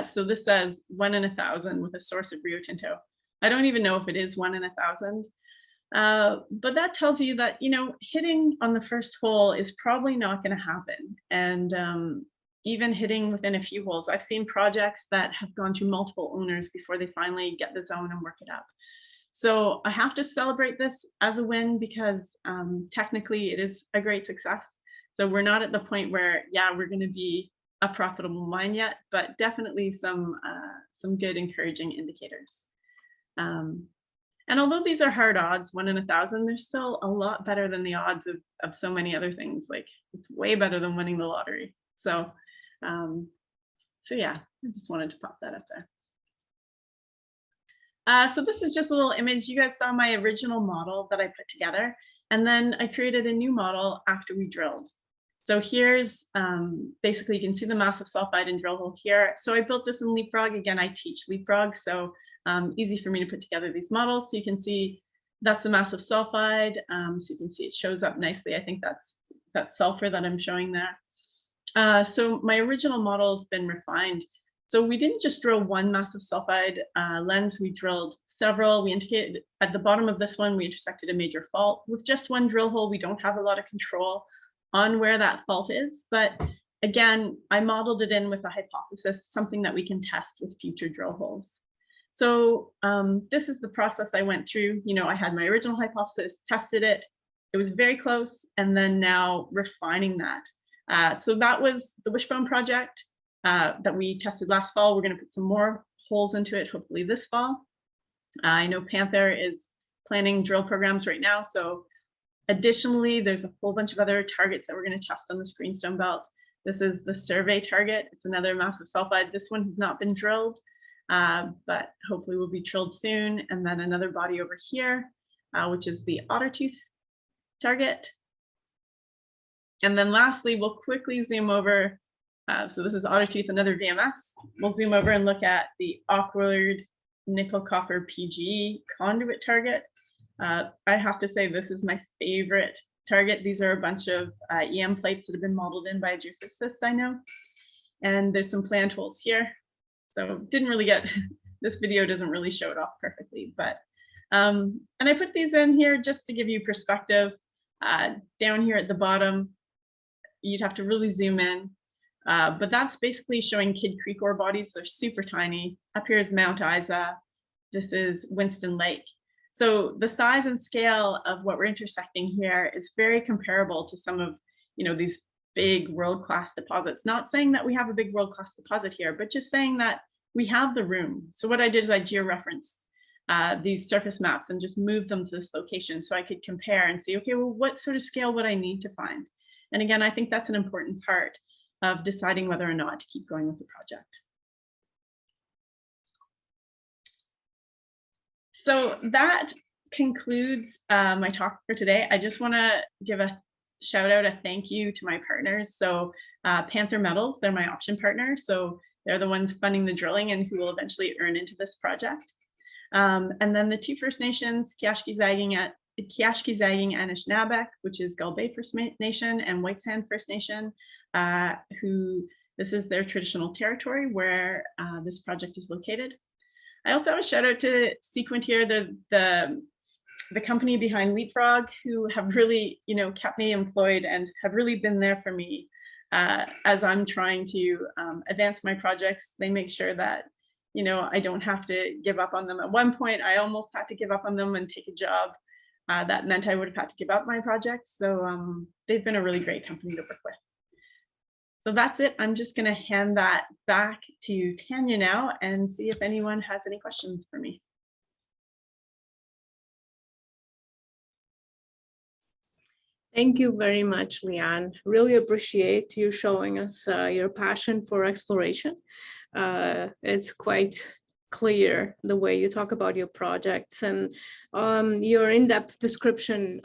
[SPEAKER 2] So this says 1 in 1,000 with a source of Rio Tinto. I don't even know if it is 1 in 1,000. But that tells you that, hitting on the first hole is probably not going to happen. And even hitting within a few holes, I've seen projects that have gone through multiple owners before they finally get the zone and work it up. So I have to celebrate this as a win because technically it is a great success. So we're not at the point where, yeah, we're going to be a profitable mine yet, but definitely some good encouraging indicators. And although these are hard odds, 1 in 1,000, they're still a lot better than the odds of so many other things. Like it's way better than winning the lottery. So yeah, I just wanted to pop that up there. So this is just a little image. You guys saw my original model that I put together, and then I created a new model after we drilled. So here's basically you can see the massive sulfide and drill hole here. So I built this in Leapfrog. Again, I teach Leapfrog, so easy for me to put together these models. So you can see that's the massive sulfide. So you can see it shows up nicely. I think that's sulfur that I'm showing there. So my original model has been refined. So we didn't just drill one massive sulfide lens, we drilled several. We indicated at the bottom of this one, we intersected a major fault. With just one drill hole, we don't have a lot of control on where that fault is. But again, I modeled it in with a hypothesis, something that we can test with future drill holes. So this is the process I went through. You know, I had my original hypothesis, tested it. It was very close, and then now refining that. So that was the Wishbone project that we tested last fall. We're going to put some more holes into it, hopefully this fall. I know Panther is planning drill programs right now. So additionally, there's a whole bunch of other targets that we're going to test on this greenstone belt. This is the survey target. It's another massive sulfide. This one has not been drilled, but hopefully will be drilled soon. And then another body over here, which is the Ottertooth target. And then lastly, we'll quickly zoom over. So this is Ottertooth, another VMS. We'll zoom over and look at the awkward nickel copper P.Geo conduit target. I have to say this is my favorite target. These are a bunch of EM plates that have been modeled in by a geophysicist I know. And there's some planned holes here. So didn't really get, this video doesn't really show it off perfectly, but, and I put these in here just to give you perspective. Down here at the bottom, you'd have to really zoom in. But that's basically showing Kidd Creek ore bodies. They're super tiny. Up here is Mount Isa. This is Winston Lake. So the size and scale of what we're intersecting here is very comparable to some of, you know, these big world-class deposits. Not saying that we have a big world-class deposit here, but just saying that we have the room. So what I did is I georeferenced these surface maps and just moved them to this location so I could compare and see, okay, well, what sort of scale would I need to find? And again, I think that's an important part of deciding whether or not to keep going with the project. So that concludes my talk for today. I just want to give a shout out, a thank you to my partners. So Panther Metals, they're my option partner. So they're the ones funding the drilling and who will eventually earn into this project. And then the two First Nations, Kiashki-Zagging Anishinaabe, which is Gull Bay First Nation, and White Sand First Nation, who this is their traditional territory where this project is located. I also have a shout out to Sequent here, the company behind Leapfrog, who have really, you know, kept me employed and have really been there for me as I'm trying to advance my projects. They make sure that, you know, I don't have to give up on them. At one point, I almost had to give up on them and take a job that meant I would have had to give up my projects. So they've been a really great company to work with. So that's it. I'm just going to hand that back to Tanya now and see if anyone has any questions for me.
[SPEAKER 1] Thank you very much, Liane. Really appreciate you showing us your passion for exploration. It's quite clear the way you talk about your projects and your in-depth description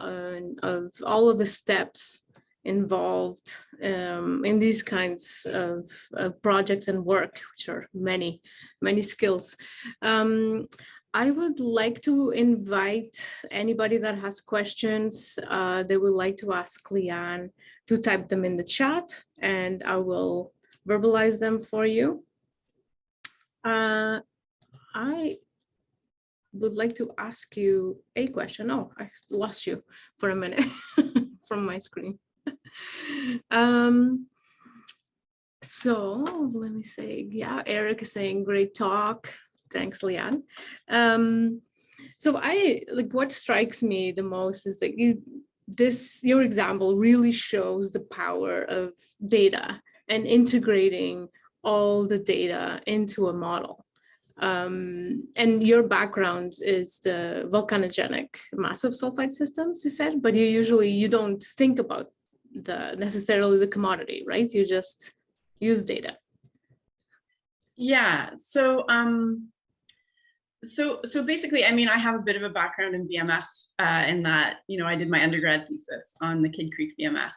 [SPEAKER 1] of all of the steps involved in these kinds of projects and work, which are many, many skills. I would like to invite anybody that has questions they would like to ask Liane to type them in the chat, and I will verbalize them for you. I would like to ask you a question. Oh, I lost you for a minute from my screen. So let me say, yeah, Eric is saying great talk. Thanks, Liane. So what strikes me the most is that your example really shows the power of data and integrating all the data into a model. And your background is the volcanogenic massive sulfide systems, you said, but you don't think about necessarily the commodity, right? You just use data.
[SPEAKER 2] Yeah, so so basically, I mean, I have a bit of a background in VMS in that, you know, I did my undergrad thesis on the Kidd Creek VMS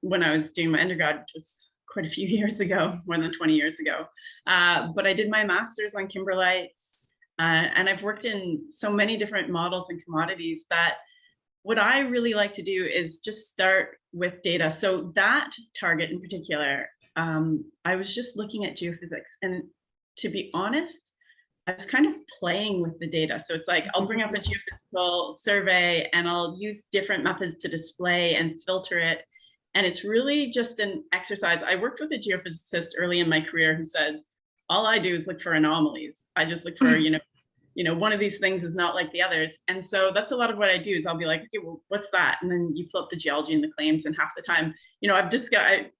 [SPEAKER 2] when I was doing my undergrad, which was quite a few years ago, more than 20 years ago. But I did my master's on kimberlites And I've worked in so many different models and commodities that what I really like to do is just start with data. So that target in particular, I was just looking at geophysics, and to be honest, I was kind of playing with the data. So it's like, I'll bring up a geophysical survey and I'll use different methods to display and filter it. And it's really just an exercise. I worked with a geophysicist early in my career who said, all I do is look for anomalies. I just look for, one of these things is not like the others. And so that's a lot of what I do is I'll be like, okay, well, what's that? And then you pull up the geology and the claims, and half the time, I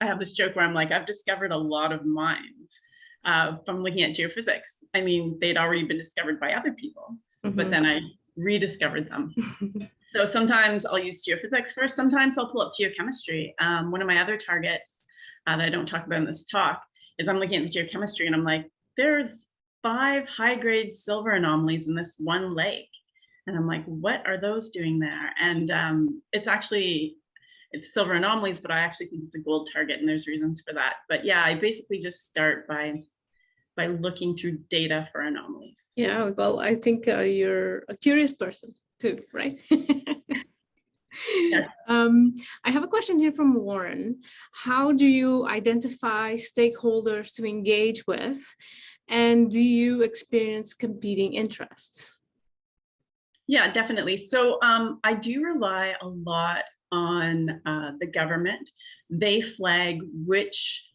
[SPEAKER 2] have this joke where I'm like, I've discovered a lot of mines from looking at geophysics. I mean, they'd already been discovered by other people, but then I rediscovered them. So sometimes I'll use geophysics first. Sometimes I'll pull up geochemistry. One of my other targets that I don't talk about in this talk is I'm looking at the geochemistry, and I'm like, there's 5 high-grade silver anomalies in this one lake. And I'm like, what are those doing there? And it's silver anomalies, but I actually think it's a gold target, and there's reasons for that. But yeah, I basically just start by looking through data for anomalies.
[SPEAKER 1] Yeah, well, I think you're a curious person too, right?
[SPEAKER 2] Yeah.
[SPEAKER 1] I have a question here from Warren. How do you identify stakeholders to engage with, and do you experience competing interests?
[SPEAKER 2] Yeah, definitely. So I do rely a lot on the government. They flag which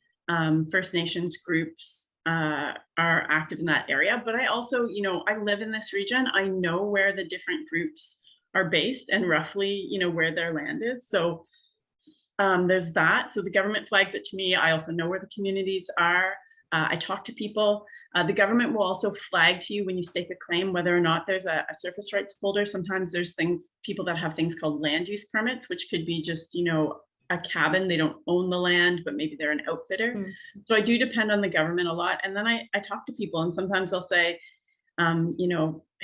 [SPEAKER 2] First Nations groups are active in that area. But I also, I live in this region. I know where the different groups are based and roughly, where their land is. So there's that. So the government flags it to me. I also know where the communities are. I talk to people. The government will also flag to you when you stake a claim whether or not there's a surface rights holder. Sometimes there's people that have things called land use permits, which could be just, a cabin. They don't own the land, but maybe they're an outfitter. Mm. So I do depend on the government a lot. And then I talk to people, and sometimes they'll say,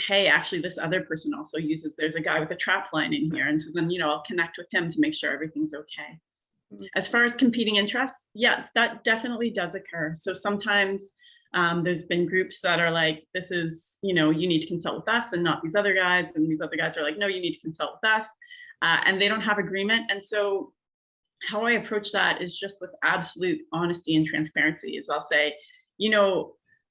[SPEAKER 2] hey, actually this other person also there's a guy with a trap line in here. And so then, I'll connect with him to make sure everything's okay. As far as competing interests, yeah, that definitely does occur. So sometimes there's been groups that are like, this is, you need to consult with us and not these other guys. And these other guys are like, no, you need to consult with us. And they don't have agreement. And so how I approach that is just with absolute honesty and transparency. Is I'll say,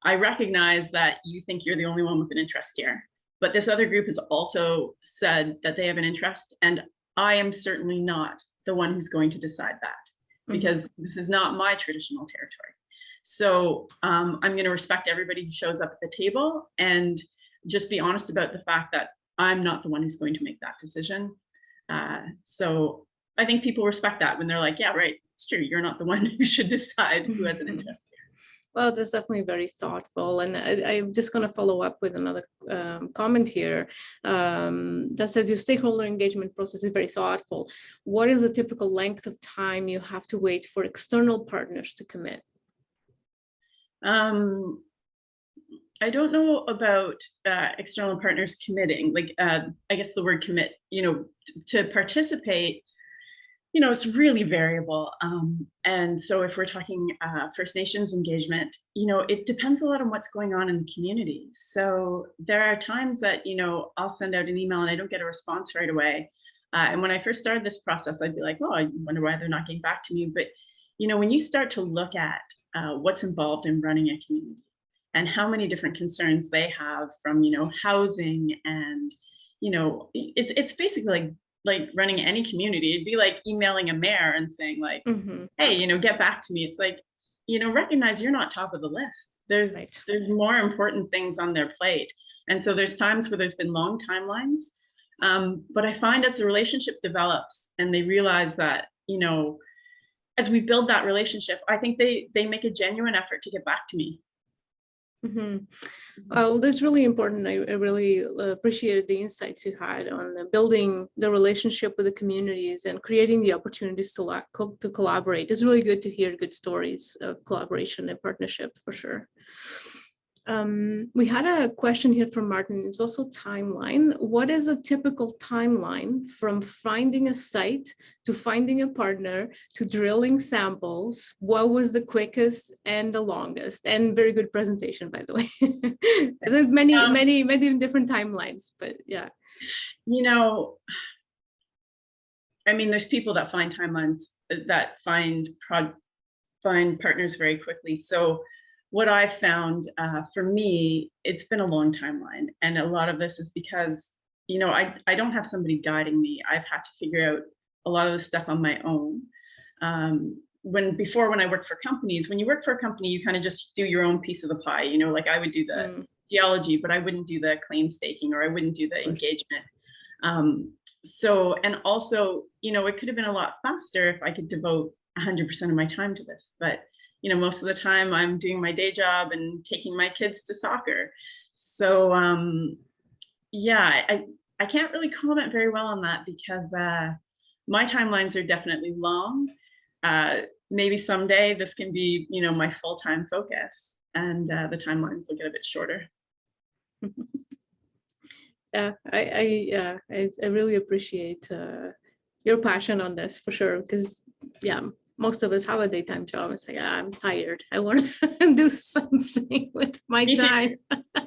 [SPEAKER 2] I recognize that you think you're the only one with an interest here, but this other group has also said that they have an interest, and I am certainly not the one who's going to decide that, because this is not my traditional territory. So I'm going to respect everybody who shows up at the table and just be honest about the fact that I'm not the one who's going to make that decision. So I think people respect that when they're like, yeah, right, it's true, you're not the one who should decide who has an interest here.
[SPEAKER 1] Well, that's definitely very thoughtful. And I'm just going to follow up with another comment here that says your stakeholder engagement process is very thoughtful. What is the typical length of time you have to wait for external partners to commit?
[SPEAKER 2] I don't know about external partners committing, like, I guess the word commit, to participate, it's really variable. And so if we're talking First Nations engagement, it depends a lot on what's going on in the community. So there are times that, I'll send out an email and I don't get a response right away. And when I first started this process, I'd be like, oh, I wonder why they're not getting back to me. But, when you start to look at what's involved in running a community and how many different concerns they have from, housing and, it's basically like running any community. It'd be like emailing a mayor and saying like, hey, get back to me. It's like, recognize you're not top of the list. There's more important things on their plate. And so there's times where there's been long timelines. But I find as the relationship develops and they realize that, as we build that relationship, I think they make a genuine effort to get back to me.
[SPEAKER 1] Well, that's really important. I really appreciated the insights you had on building the relationship with the communities and creating the opportunities to collaborate. It's really good to hear good stories of collaboration and partnership, for sure. We had a question here from Martin. It's also timeline. What is a typical timeline from finding a site to finding a partner to drilling samples? What was the quickest and the longest? And very good presentation, by the way. There's many different timelines, but yeah.
[SPEAKER 2] You know, I mean, there's people that find timelines that find partners very quickly. So what I've found for me, it's been a long timeline. And a lot of this is because, you know, I don't have somebody guiding me. I've had to figure out a lot of this stuff on my own. When I worked for companies, when you work for a company, you kind of just do your own piece of the pie, you know, like I would do the geology, but I wouldn't do the claim staking, or I wouldn't do the engagement. So, and also, you know, it could have been a lot faster if I could devote 100% of my time to this, but you know, most of the time I'm doing my day job and taking my kids to soccer. So yeah, I can't really comment very well on that because my timelines are definitely long. Maybe someday this can be, you know, my full-time focus, and the timelines will get a bit shorter.
[SPEAKER 1] Yeah, I really appreciate your passion on this for sure, because yeah, most of us have a daytime job. It's like, I'm tired. I want to do something with my time.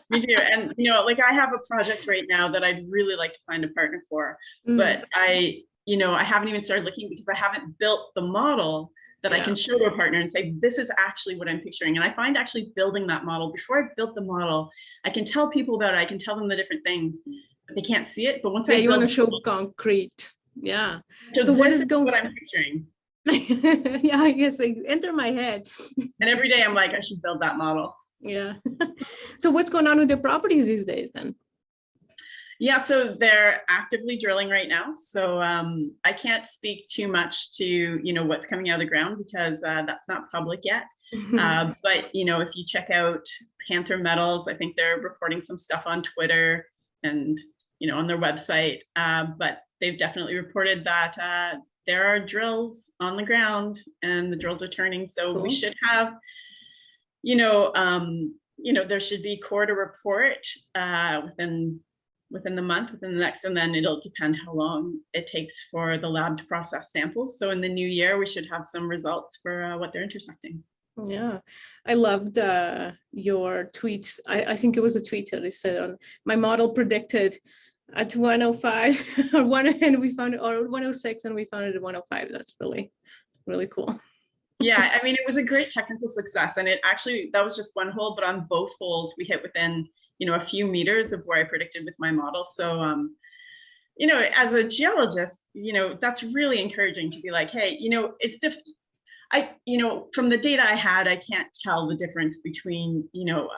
[SPEAKER 2] Me too. And, you know, like I have a project right now that I'd really like to find a partner for, but I haven't even started looking because I haven't built the model that I can show to a partner and say, this is actually what I'm picturing. And I find actually building that model, before I've built the model, I can tell people about it. I can tell them the different things, but they can't see it. But once
[SPEAKER 1] you want to show concrete. Yeah.
[SPEAKER 2] So what is what I'm picturing?
[SPEAKER 1] Yeah, I guess enter my head.
[SPEAKER 2] And every day I'm like, I should build that model.
[SPEAKER 1] Yeah. So what's going on with the properties these days then?
[SPEAKER 2] Yeah, so they're actively drilling right now. So I can't speak too much to, you know, what's coming out of the ground because that's not public yet. But, you know, if you check out Panther Metals, I think they're reporting some stuff on Twitter and, you know, on their website. But they've definitely reported that there are drills on the ground and the drills are turning. So we should have, you know, there should be core to report within the month, within the next, and then it'll depend how long it takes for the lab to process samples. So in the new year, we should have some results for what they're intersecting.
[SPEAKER 1] Yeah, I loved your tweet. I think it was a tweet that I said on my model predicted at 105 or 1, and we found it, or 106 and we found it at 105. That's really cool.
[SPEAKER 2] Yeah, I mean, it was a great technical success, and it actually, that was just one hole, but on both holes we hit within, you know, a few meters of where I predicted with my model. So you know, as a geologist, you know, that's really encouraging to be like, hey, you know, it's you know, from the data I had, I can't tell the difference between, you know,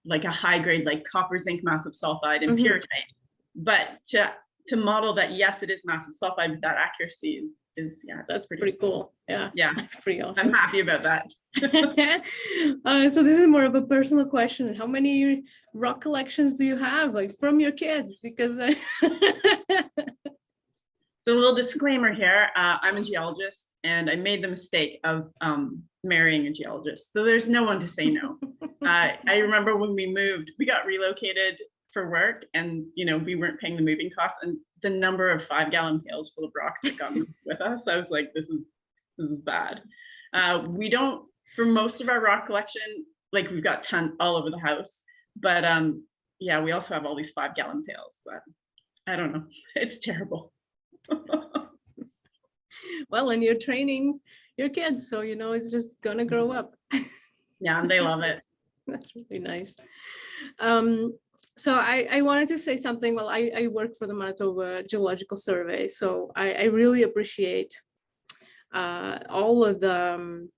[SPEAKER 2] like a high grade, like copper, zinc, massive sulfide and pyrrhotite. But to model that, yes, it is massive sulfide with that accuracy is yeah,
[SPEAKER 1] that's pretty cool. Yeah, that's pretty awesome.
[SPEAKER 2] I'm happy about that.
[SPEAKER 1] So this is more of a personal question. How many rock collections do you have, like from your kids? Because
[SPEAKER 2] So a little disclaimer here, I'm a geologist and I made the mistake of marrying a geologist. So there's no one to say no. I remember when we moved, we got relocated for work and, you know, we weren't paying the moving costs, and the number of 5-gallon pails full of rocks that got moved with us, I was like, this is bad. We don't, for most of our rock collection, like we've got tons all over the house, but yeah, we also have all these 5-gallon pails that, I don't know, it's terrible.
[SPEAKER 1] Well, and you're training your kids, so you know it's just gonna grow up.
[SPEAKER 2] Yeah, and they love it.
[SPEAKER 1] That's really nice. So I wanted to say something. Well, I work for the Manitoba Geological Survey, so I really appreciate all of the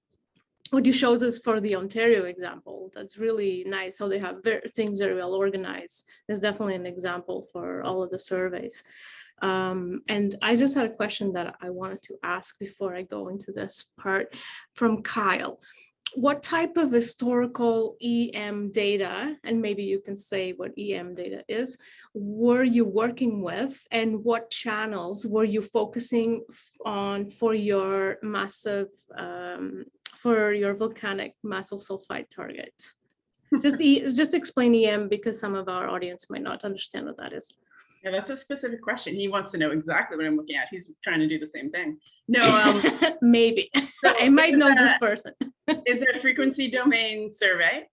[SPEAKER 1] what you showed us for the Ontario example. That's really nice how they have things very well organized. There's definitely an example for all of the surveys. And I just had a question that I wanted to ask before I go into this part from Kyle. What type of historical EM data, and maybe you can say what EM data is, were you working with, and what channels were you focusing on for your massive, for your volcanic massive sulfide target? Just explain EM because some of our audience might not understand what that is.
[SPEAKER 2] Yeah, that's a specific question. He wants to know exactly what I'm looking at. He's trying to do the same thing. No,
[SPEAKER 1] maybe.
[SPEAKER 2] So
[SPEAKER 1] I might know this person.
[SPEAKER 2] Is a frequency domain survey.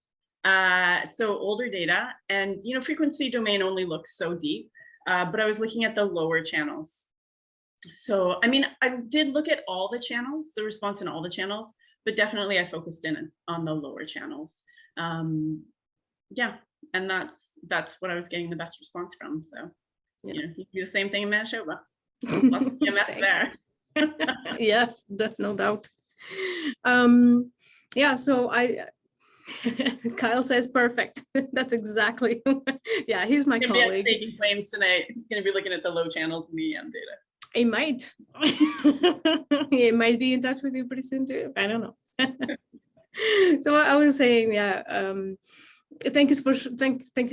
[SPEAKER 2] So older data, and frequency domain only looks so deep, but I was looking at the lower channels. So, I mean, I did look at all the channels, the response in all the channels, but definitely I focused in on the lower channels. Yeah, and that's what I was getting the best response from. So, you can do the same thing in Manitoba. Lots of EMS there.
[SPEAKER 1] Yes, no doubt. Yeah, so Kyle says perfect. That's exactly. Yeah, he's my colleague.
[SPEAKER 2] Be staking claims tonight. He's going to be looking at the low channels in the EM data.
[SPEAKER 1] He might. He might be in touch with you pretty soon too. I don't know. So I was saying, yeah. Thank you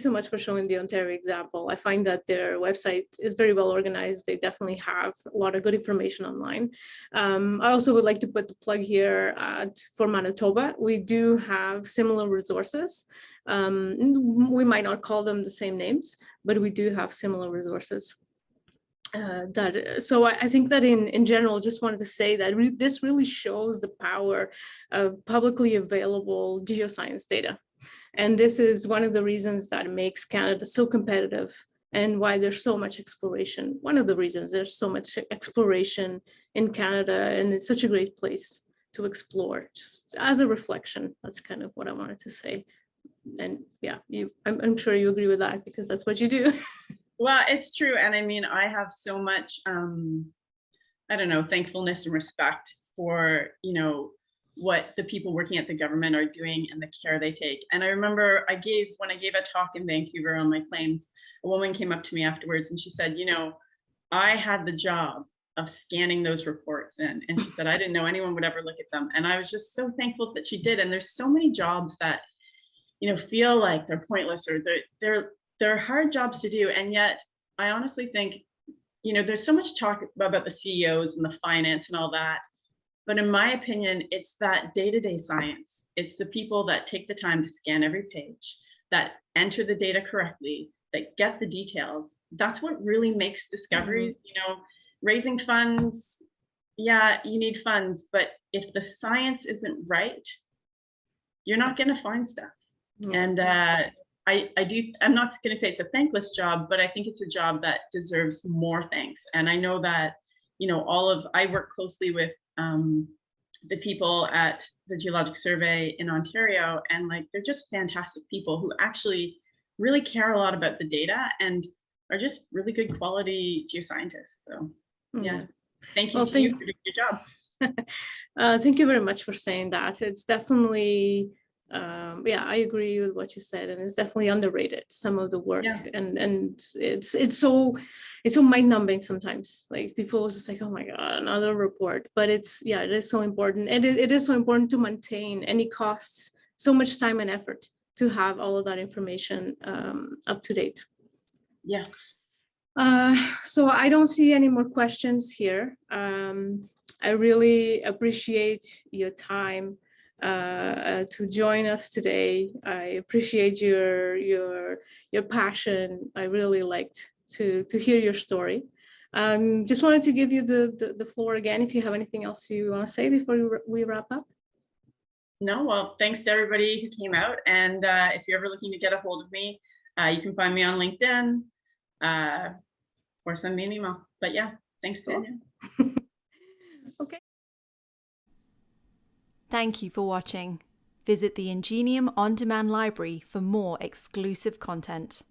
[SPEAKER 1] so much for showing the Ontario example. I find that their website is very well organized. They definitely have a lot of good information online. I also would like to put the plug here for Manitoba. We do have similar resources. We might not call them the same names, but we do have similar resources. So I think that in general, just wanted to say that this really shows the power of publicly available geoscience data. And this is one of the reasons that makes Canada so competitive and why there's so much exploration. One of the reasons there's so much exploration in Canada, and it's such a great place to explore, just as a reflection. That's kind of what I wanted to say. And yeah, I'm sure you agree with that because that's what you do.
[SPEAKER 2] Well, it's true. And I mean, I have so much, I don't know, thankfulness and respect for, what the people working at the government are doing and the care they take. And I remember when I gave a talk in Vancouver on my claims, a woman came up to me afterwards and she said, I had the job of scanning those reports in. And she said, I didn't know anyone would ever look at them. And I was just so thankful that she did. And there's so many jobs that, feel like they're pointless or they're hard jobs to do. And yet I honestly think, there's so much talk about the CEOs and the finance and all that. But in my opinion, it's that day-to-day science. It's the people that take the time to scan every page, that enter the data correctly, that get the details. That's what really makes discoveries. Raising funds, yeah, you need funds, but if the science isn't right, you're not going to find stuff. And I'm not going to say it's a thankless job, but I think it's a job that deserves more thanks. And I know that, I work closely with the people at the Geologic Survey in Ontario, and they're just fantastic people who actually really care a lot about the data and are just really good quality geoscientists. So yeah, thank you to you for doing your job.
[SPEAKER 1] Thank you very much for saying that. It's definitely yeah, I agree with what you said, and it's definitely underrated, some of the work. And it's so mind-numbing sometimes. Like people are just like, oh my god, another report. But it is so important, and it is so important to maintain any costs, so much time and effort to have all of that information up to date.
[SPEAKER 2] Yeah.
[SPEAKER 1] So I don't see any more questions here. I really appreciate your time to join us today. I appreciate your passion. I really liked to hear your story. Just wanted to give you the floor again if you have anything else you want to say before we wrap up.
[SPEAKER 2] No, well, thanks to everybody who came out. And if you're ever looking to get a hold of me, you can find me on LinkedIn or send me an email. But yeah, thanks, Tanya.
[SPEAKER 1] Okay.
[SPEAKER 3] Thank you for watching. Visit the Ingenium On Demand library for more exclusive content.